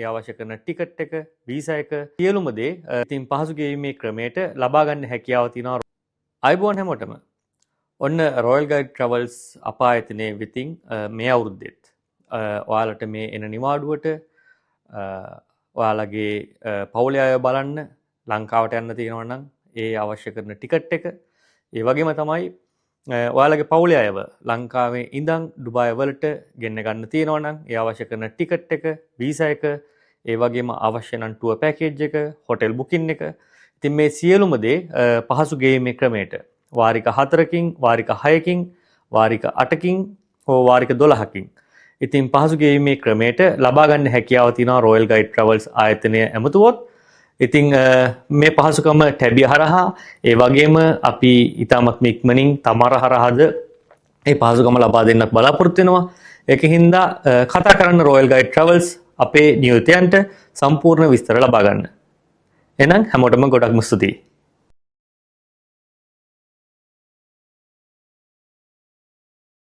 ඒ අවශ්‍ය කරන ටිකට් එක, වීසා එක සියලුම දේ ඉතින් පහසු ගෙවීමේ ක්‍රමයට ලබා ගන්න හැකියාව තියෙනවා. අයබෝන් හැමෝටම. ඔන්න රොයල් ගයිඩ් ට්‍රැවල්ස් අපායතනයේ වෙතින් මේ අවුරුද්දෙත් ඔයාලට මේ එන නිවාඩුවට ඔයාලගේ පවුලේ අය බලන්න ලංකාවට යන්න තියෙනවා නම් ඒ අවශ්‍ය කරන ටිකට් එක ඒ වගේම තමයි ඔයාලගේ පවුලේ අයව ලංකාවේ ඉඳන් ඩුබායි වලට ගෙන්න ගන්න තියෙනවා නම් ඒ අවශ්‍ය කරන ටිකට් එක, වීසා එක, ඒ වගේම අවශ්‍ය නම් ටුවර් පැකේජ් එක, හොටෙල් බුකින් එක. ඉතින් මේ සියලුම දේ පහසු ගෙවීමේ ක්‍රමයට වාරික 4කින්, වාරික 6කින්, වාරික 8කින් හෝ වාරික 12කින් ඉතින් පහසු ගෙවීමේ ක්‍රමයට ලබා ගන්න හැකියාව තියෙනවා රොයල් ගයිඩ් ට්‍රැවල්ස් ආයතනය ඇමතුවොත්. ඉතින් මේ පහසුකම ටැබිය හරහා ඒ වගේම අපි ඊටමත් ඉක්මනින් තමර හරහාද මේ පහසුකම ලබා දෙන්නත් බලාපොරොත්තු වෙනවා. ඒකින්ද කතා කරන්න රොයල් ගයිඩ් ට්‍රැවල්ස් අපේ නියුතයන්ට සම්පූර්ණ විස්තර ලබා ගන්න. එහෙනම් හැමෝටම ගොඩක්ම ස්තුතියි.